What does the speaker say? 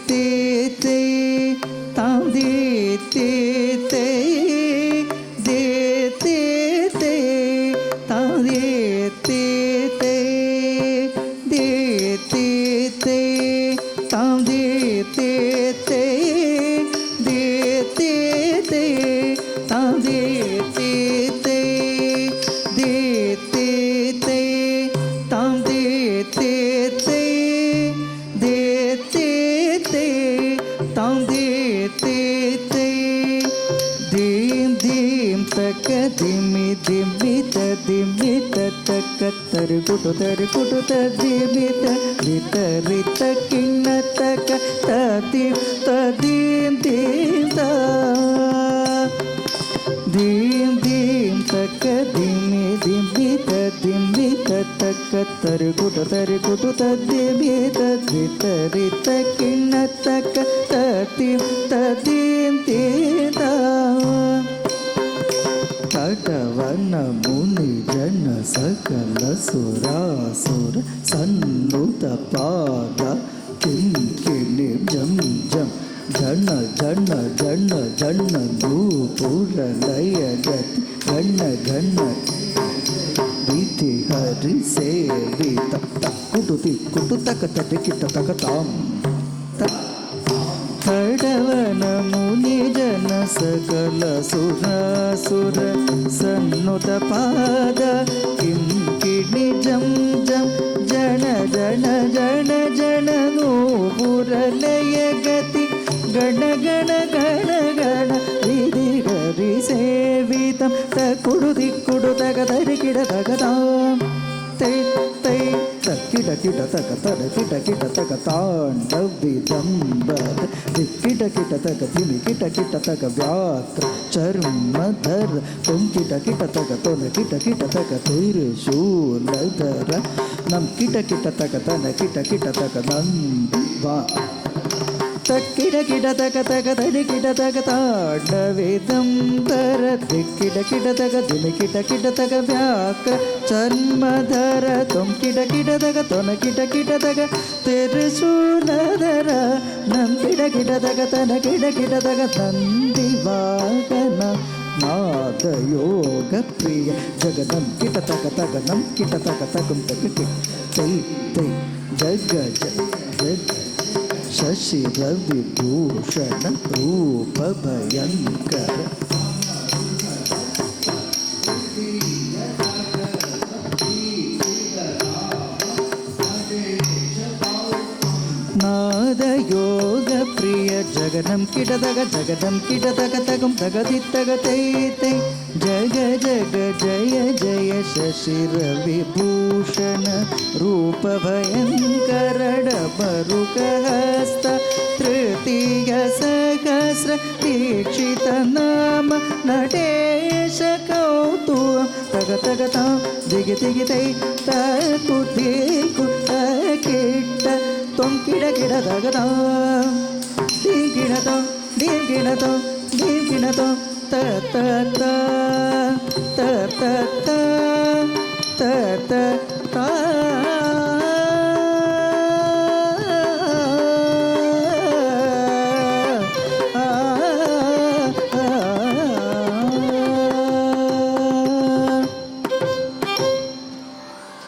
தே தே தாம் தே தே தே தே தே தே தாம் தே தே தே தே தே தே தாம் தே தே தே தே தே தே தாம் தே தே தே தே தே தே தாம் தே தே தே தே தே தே தாம் தே தே தே தீம் தீம் தக்க திமி திமி திமி தக்க தரு குட்டு திமி தரி தக்கிண்ண தக்க theme theme theme the theme theme தக்க திமி திமி தக்க தரு குட்டு திமி தரி தக்கிண்ண தக்க தீம் தீம் தீம் த ತಟವನ ಮುನಿ ಜನ ಸಕಲ ಸುರಾಸುರ ಸನ್ನುತ ಪಾದ ಕಿಂಕಿಣಿ ಜಂ ಜಂ ಜನ ಜನ ಜನ ಜನ ನೂಪುರ ಲಯ ಗತಿ ಗಣ್ಣ ಗಣ್ಣ ರೀತಿ ಹರಿ ಸೇವಿತ ಕುಟು ತಕ ತಟಿ ಕಿಟ ತಕ ತಾಂ ತಡವನ ಮುನಿ ಜನ ಸಕಲ ಸುರಾಸುರ ಸನ್ನುತ ಪಾದ ಕಿಂಕಿಣಿ ಜಂ ಜಂ ಜನ ಜನ ಜನ ಜನ ನೂಪುರ ಲಯ ಗತಿ ಗಣ ಗಣ ಗಣ ಗಣ ವಿಧಿ ಹರಿ ಸೇವಿತಂ ಕುಡು ತಗ ತರಿ ಕಿಡ ತಗತಾಂ ತೈ ತೈ ಕಿಟ ಕಿಟ ತಕ ತರ ಕಿಟ ಕಿಟ ತಕ ತಾಂಡವಿ ದಂಬದ ಕಿಟ ಕಿಟ ತಕ ತಿಮಿ ಕಿಟ ಕಿಟ ತಕ ವ್ಯಾಕ್ರ ಚರ್ಮಧರ ತುಂ ಕಿಟ ಕಿಟ ತಕ ತೊನ ಕಿಟ ಕಿಟ ತಕ ತ್ರಿಶೂಲಧರ ನಮ್ ಕಿಟ ಕಿಟ ತಕ ತನ ಕಿಟ ಕಿಟ ತಕ ದಂಬ ಕಿಡ ಕಿಡ ತಕ ತಕ ತಡಿ ಕಿಡ ತಕ ತಾಂಡವೇದಂತರ ಕಿಡ ಕಿಡ ತಕ ದಿನ ಕಿಟ ಕಿಟ ತಕ ವ್ಯಾಕ್ರ ಚರ್ಮಧರ ತೊಂ ಕಿಡ ಕಿಡ ತಕ ತೊನ ಕಿಟ ಕಿಟ ತಕ ತಿರುಶೂಲಧರ ನಂ ಕಿಡ ಕಿಡ ತಕ ತನ ಕಿಡ ಕಿಡ ತಕ ತಂದಿವಾಗನ ನಾದ ಯೋಗ ಪ್ರಿಯ ಜಗದಂ ಕಿಟ ತಕ ತಕ ನಂ ಕಿಟ ತಕ ತಕಂ ತಕ ಕಿಟ ತೈ ತೈ ಜಗ ಜಗ ಶಶಿ ರವಿಭೂಷಣ ರೂಪ ಭಯಂಕರ ನಾದ ಯೋಗ ಪ್ರಿಯ ಜಗದಂ ಕಿಟದಗ ತಗಂ ತಗದಿತ್ತಗ ತೈ ತೈ ಜಗ ಜಗ ಜಯ ಜಯ ಶಶಿ ರವಿಭೂಷಣ ರೂಪ ಭಯಂಕರ ಡಮರುಕ ಹಸ್ತ ತೃತೀಯ ಸಹಸ್ರ ದೀಕ್ಷಿತ ನಾಮ ನಟೇಶ ಕೌತುಕ ತಗ ತಗ ತಾ ದಿಗಿ ದಿಗಿ ತೈ ತಕು ದಿಗು ಕಿಟ್ಟ ತೊಂ ಕಿಡ ಕಿಡ ತಗದ ದೀಂ ಕಿಡತೋ ದೀಂ ಕಿಡತೋ ದೀಂ ಕಿಡತೋ ತ ತ ತ ತ ತ ತ ತ ತ